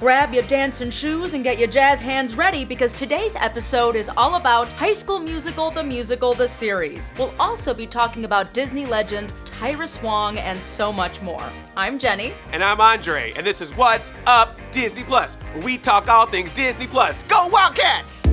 Grab your dancing shoes and get your jazz hands ready because today's episode is all about High School Musical, the series. We'll also be talking about Disney legend Tyrus Wong and so much more. I'm Jenny. And I'm Andre, and this is What's Up Disney Plus, where we talk all things Disney Plus. Go Wildcats!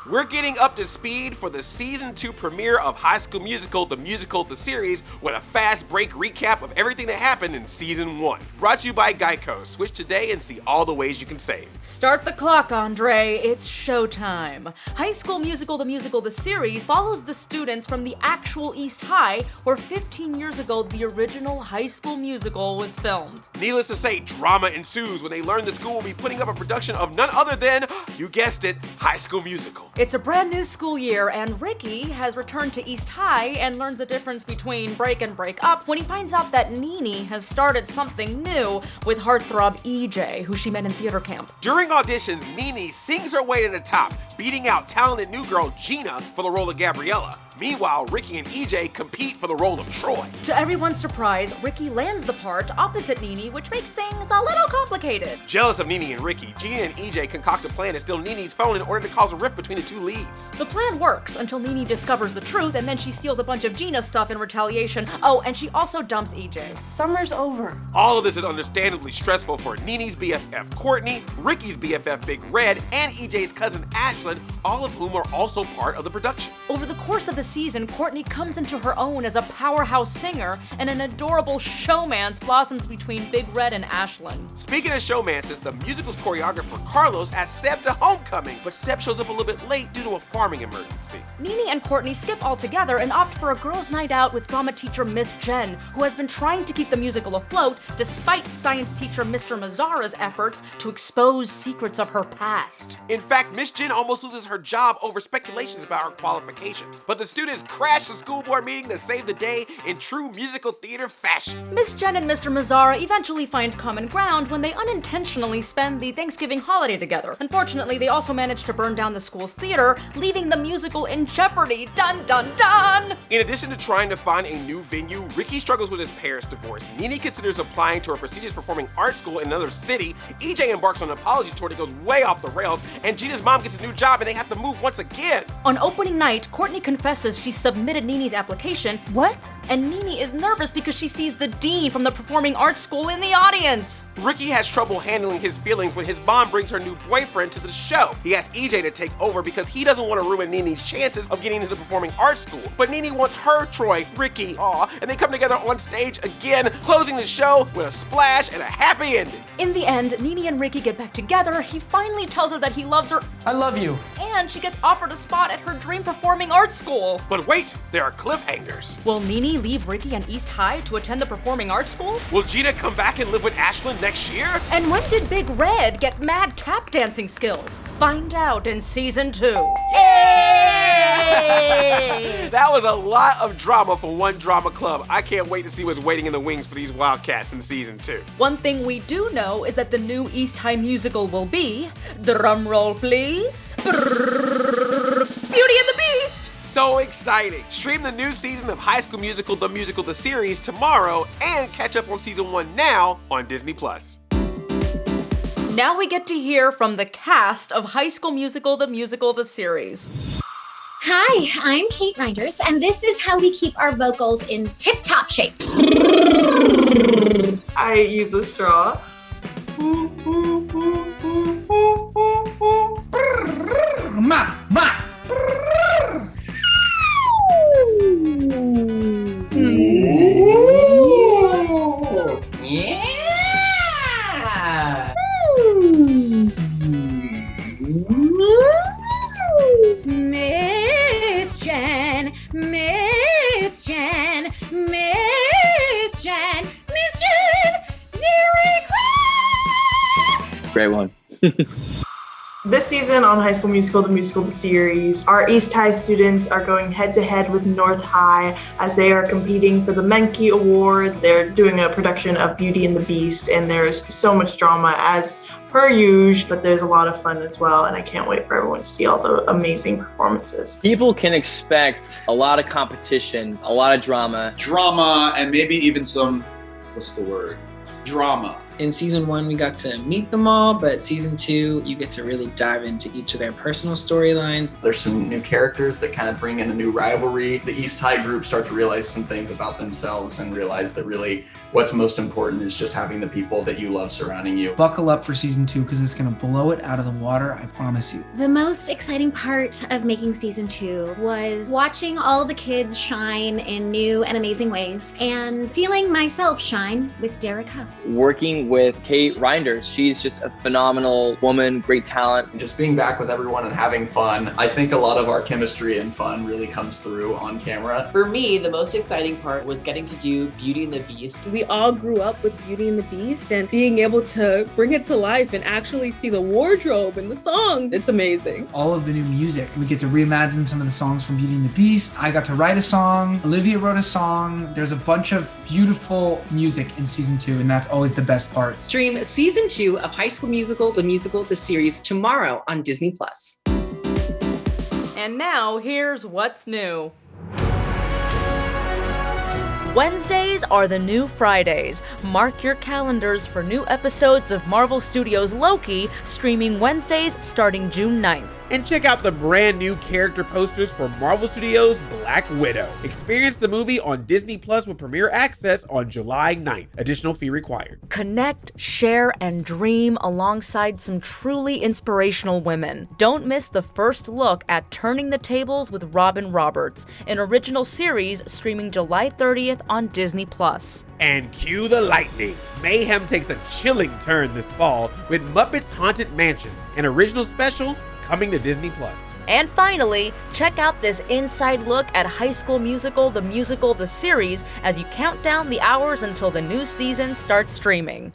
We're getting up to speed for the Season 2 premiere of High School Musical, the series, with a fast break recap of everything that happened in Season 1. Brought to you by Geico. Switch today and see all the ways you can save. Start the clock, Andre. It's showtime. High School Musical, the series, follows the students from the actual East High, where 15 years ago the original High School Musical was filmed. Needless to say, drama ensues when they learn the school will be putting up a production of none other than, you guessed it, High School Musical. It's a brand new school year, and Ricky has returned to East High and learns the difference between break and break up when he finds out that Nene has started something new with heartthrob EJ, who she met in theater camp. During auditions, Nene sings her way to the top, beating out talented new girl Gina for the role of Gabriella. Meanwhile, Ricky and EJ compete for the role of Troy. To everyone's surprise, Ricky lands the part opposite Nene, which makes things a little complicated. Jealous of Nene and Ricky, Gina and EJ concoct a plan to steal Nene's phone in order to cause a rift between the two leads. The plan works until Nene discovers the truth, and then she steals a bunch of Gina's stuff in retaliation. Oh, and she also dumps EJ. Summer's over. All of this is understandably stressful for Nene's BFF Courtney, Ricky's BFF Big Red, and EJ's cousin Ashlyn, all of whom are also part of the production. Over the course of the season, Courtney comes into her own as a powerhouse singer, and an adorable showmance blossoms between Big Red and Ashlyn. Speaking of showmances, the musical's choreographer Carlos asks Seb to homecoming, but Seb shows up a little bit late due to a farming emergency. Nene and Courtney skip altogether and opt for a girls' night out with drama teacher Miss Jen, who has been trying to keep the musical afloat despite science teacher Mr. Mazzara's efforts to expose secrets of her past. In fact, Miss Jen almost loses her job over speculations about her qualifications, but the students crash the school board meeting to save the day in true musical theater fashion. Miss Jen and Mr. Mazzara eventually find common ground when they unintentionally spend the Thanksgiving holiday together. Unfortunately, they also manage to burn down the school's theater, leaving the musical in jeopardy. Dun dun dun! In addition to trying to find a new venue, Ricky struggles with his parents' divorce. Nene considers applying to a prestigious performing arts school in another city. EJ embarks on an apology tour that goes way off the rails, and Gina's mom gets a new job and they have to move once again. On opening night, Courtney confesses she submitted Nene's application. What? And Nene is nervous because she sees the dean from the performing arts school in the audience. Ricky has trouble handling his feelings when his mom brings her new boyfriend to the show. He asks EJ to take over because he doesn't want to ruin Nene's chances of getting into the performing arts school. But Nene wants her Troy, Ricky, and they come together on stage again, closing the show with a splash and a happy ending. In the end, Nene and Ricky get back together. He finally tells her that he loves her. I love you. And she gets offered a spot at her dream performing arts school. But wait, there are cliffhangers. Will Nene leave Ricky and East High to attend the performing arts school? Will Gina come back and live with Ashlyn next year? And when did Big Red get mad tap dancing skills? Find out in Season 2. Yay! That was a lot of drama for one drama club. I can't wait to see what's waiting in the wings for these Wildcats in Season 2. One thing we do know is that the new East High musical will be, drumroll please, Beauty and the Beast! So exciting! Stream the new season of High School Musical, the series tomorrow, and catch up on Season 1 now on Disney Plus. Now we get to hear from the cast of High School Musical, the series. Hi, I'm Kate Reinders, and this is how we keep our vocals in tip-top shape. I use a straw. Great one. This season on High School Musical, the series, our East High students are going head-to-head with North High as they are competing for the Menke Award. They're doing a production of Beauty and the Beast, and there's so much drama as per usual, but there's a lot of fun as well, and I can't wait for everyone to see all the amazing performances. People can expect a lot of competition, a lot of drama. Drama, and maybe even some, what's the word? drama. In season 1, we got to meet them all, but season 2, you get to really dive into each of their personal storylines. There's some new characters that kind of bring in a new rivalry. The East High group start to realize some things about themselves and realize that really what's most important is just having the people that you love surrounding you. Buckle up for season 2 because it's going to blow it out of the water, I promise you. The most exciting part of making season 2 was watching all the kids shine in new and amazing ways and feeling myself shine with Derek Huff. Working with Kate Reinders, she's just a phenomenal woman, great talent. And just being back with everyone and having fun. I think a lot of our chemistry and fun really comes through on camera. For me, the most exciting part was getting to do Beauty and the Beast. We all grew up with Beauty and the Beast, and being able to bring it to life and actually see the wardrobe and the songs, it's amazing. All of the new music. We get to reimagine some of the songs from Beauty and the Beast. I got to write a song. Olivia wrote a song. There's a bunch of beautiful music in season 2, and that's always the best part. Stream season 2 of High School Musical, the series tomorrow on Disney+. And now, here's what's new. Wednesdays are the new Fridays. Mark your calendars for new episodes of Marvel Studios' Loki, streaming Wednesdays starting June 9th. And check out the brand new character posters for Marvel Studios' Black Widow. Experience the movie on Disney Plus with premiere access on July 9th. Additional fee required. Connect, share, and dream alongside some truly inspirational women. Don't miss the first look at Turning the Tables with Robin Roberts, an original series streaming July 30th on Disney Plus. And cue the lightning. Mayhem takes a chilling turn this fall with Muppets Haunted Mansion, an original special coming to Disney+. And finally, check out this inside look at High School Musical, the series, as you count down the hours until the new season starts streaming.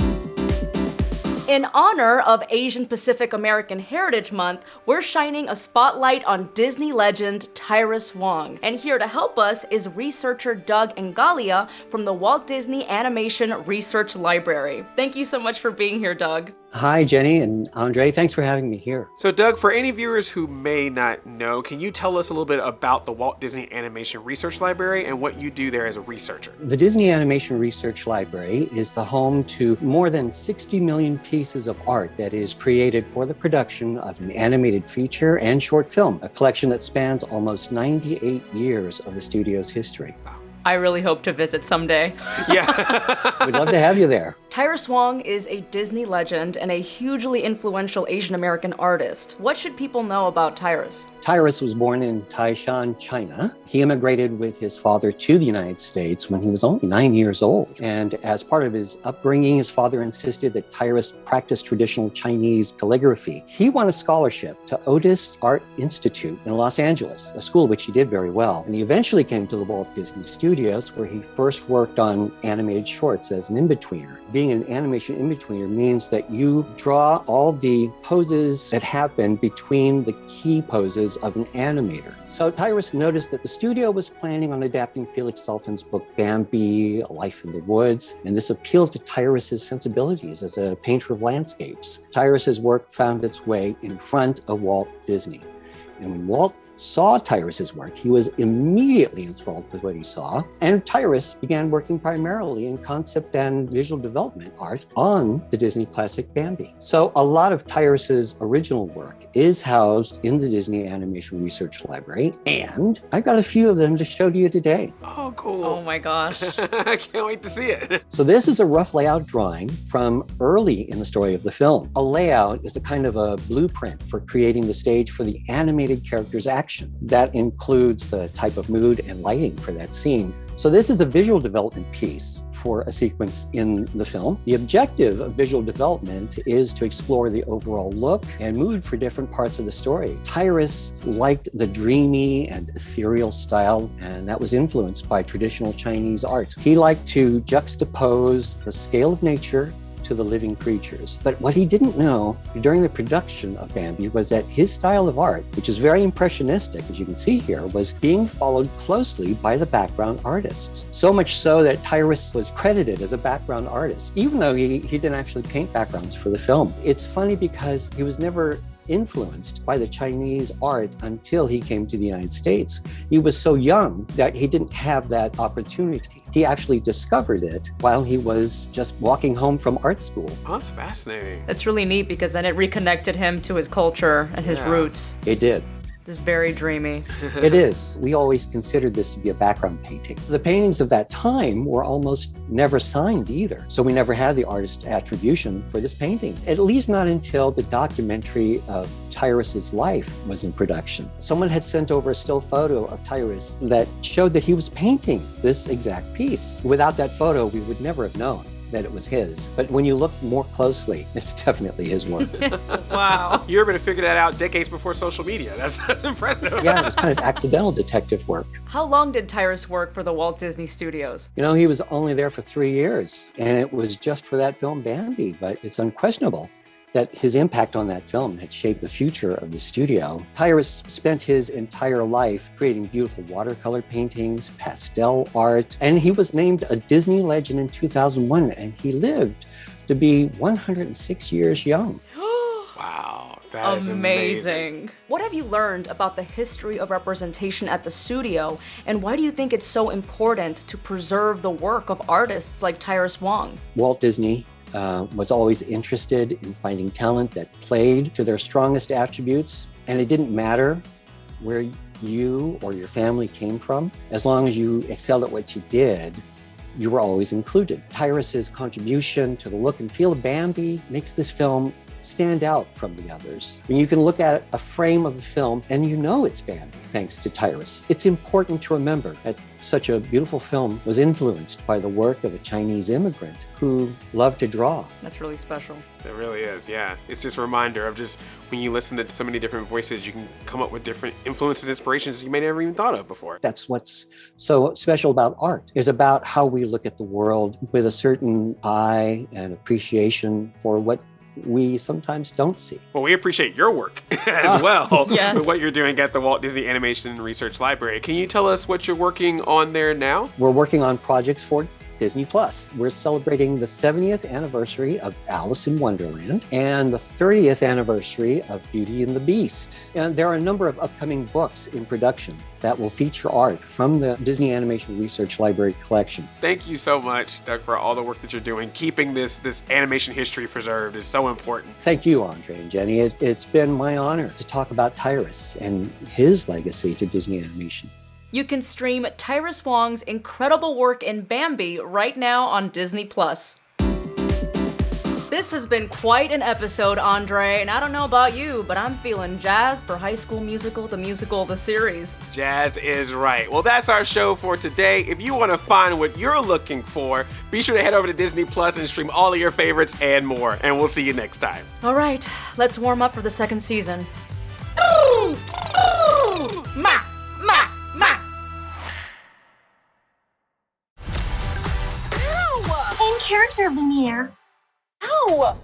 In honor of Asian Pacific American Heritage Month, we're shining a spotlight on Disney legend Tyrus Wong. And here to help us is researcher Doug Engalla from the Walt Disney Animation Research Library. Thank you so much for being here, Doug. Hi, Jenny and Andre. Thanks for having me here. So, Doug, for any viewers who may not know, can you tell us a little bit about the Walt Disney Animation Research Library and what you do there as a researcher? The Disney Animation Research Library is the home to more than 60 million pieces of art that is created for the production of an animated feature and short film, a collection that spans almost 98 years of the studio's history. I really hope to visit someday. Yeah. We'd love to have you there. Tyrus Wong is a Disney legend and a hugely influential Asian American artist. What should people know about Tyrus? Tyrus was born in Taishan, China. He immigrated with his father to the United States when he was only 9 years old. And as part of his upbringing, his father insisted that Tyrus practice traditional Chinese calligraphy. He won a scholarship to Otis Art Institute in Los Angeles, a school which he did very well. And he eventually came to the Walt Disney Studios, where he first worked on animated shorts as an in-betweener. Being an animation in-betweener means that you draw all the poses that happen between the key poses of an animator. So Tyrus noticed that the studio was planning on adapting Felix Salten's book Bambi, A Life in the Woods, and this appealed to Tyrus's sensibilities as a painter of landscapes. Tyrus's work found its way in front of Walt Disney. And when Walt saw Tyrus's work, he was immediately enthralled with what he saw, and Tyrus began working primarily in concept and visual development art on the Disney classic Bambi. So a lot of Tyrus's original work is housed in the Disney Animation Research Library, and I got a few of them to show to you today. Oh, cool. Oh my gosh. I can't wait to see it. So this is a rough layout drawing from early in the story of the film. A layout is a kind of a blueprint for creating the stage for the animated character's action. That includes the type of mood and lighting for that scene. So this is a visual development piece for a sequence in the film. The objective of visual development is to explore the overall look and mood for different parts of the story. Tyrus liked the dreamy and ethereal style, and that was influenced by traditional Chinese art. He liked to juxtapose the scale of nature to the living creatures. But what he didn't know during the production of Bambi was that his style of art, which is very impressionistic, as you can see here, was being followed closely by the background artists. So much so that Tyrus was credited as a background artist, even though he didn't actually paint backgrounds for the film. It's funny because he was never influenced by the Chinese art until he came to the United States. He was so young that he didn't have that opportunity. He actually discovered it while he was just walking home from art school. Oh, that's fascinating. That's really neat because then it reconnected him to his culture and his roots. It did. It's very dreamy. It is. We always considered this to be a background painting. The paintings of that time were almost never signed either. So we never had the artist attribution for this painting, at least not until the documentary of Tyrus's life was in production. Someone had sent over a still photo of Tyrus that showed that he was painting this exact piece. Without that photo, we would never have known that it was his. But when you look more closely, it's definitely his work. Wow. You were able to figure that out decades before social media. That's impressive. Yeah, it was kind of accidental detective work. How long did Tyrus work for the Walt Disney Studios? You know, he was only there for 3 years, and it was just for that film Bambi, but it's unquestionable that his impact on that film had shaped the future of the studio. Tyrus spent his entire life creating beautiful watercolor paintings, pastel art, and he was named a Disney legend in 2001, and he lived to be 106 years young. Wow, that is amazing. What have you learned about the history of representation at the studio, and why do you think it's so important to preserve the work of artists like Tyrus Wong? Walt Disney was always interested in finding talent that played to their strongest attributes, and it didn't matter where you or your family came from. As long as you excelled at what you did, you were always included. Tyrus's contribution to the look and feel of Bambi makes this film stand out from the others. When you can look at a frame of the film and you know it's Bambi, thanks to Tyrus. It's important to remember that such a beautiful film was influenced by the work of a Chinese immigrant who loved to draw. That's really special. It really is, yeah. It's just a reminder of just when you listen to so many different voices, you can come up with different influences, inspirations you may never even thought of before. That's what's so special about art, is about how we look at the world with a certain eye and appreciation for what we sometimes don't see. Well, we appreciate your work as well Yes. with what you're doing at the Walt Disney Animation Research Library. Can you tell us what you're working on there now? We're working on projects for Disney Plus. We're celebrating the 70th anniversary of Alice in Wonderland and the 30th anniversary of Beauty and the Beast. And there are a number of upcoming books in production that will feature art from the Disney Animation Research Library collection. Thank you so much, Doug, for all the work that you're doing. Keeping this animation history preserved is so important. Thank you, Andre and Jenny. It's been my honor to talk about Tyrus and his legacy to Disney Animation. You can stream Tyrus Wong's incredible work in Bambi right now on Disney+. This has been quite an episode, Andre, and I don't know about you, but I'm feeling jazzed for High School Musical, the series. Jazz is right. Well, that's our show for today. If you want to find what you're looking for, be sure to head over to Disney Plus and stream all of your favorites and more. And we'll see you next time. All right, let's warm up for the second season. Ooh, ooh, ma, ma, ma. In character, Lumiere. Ow!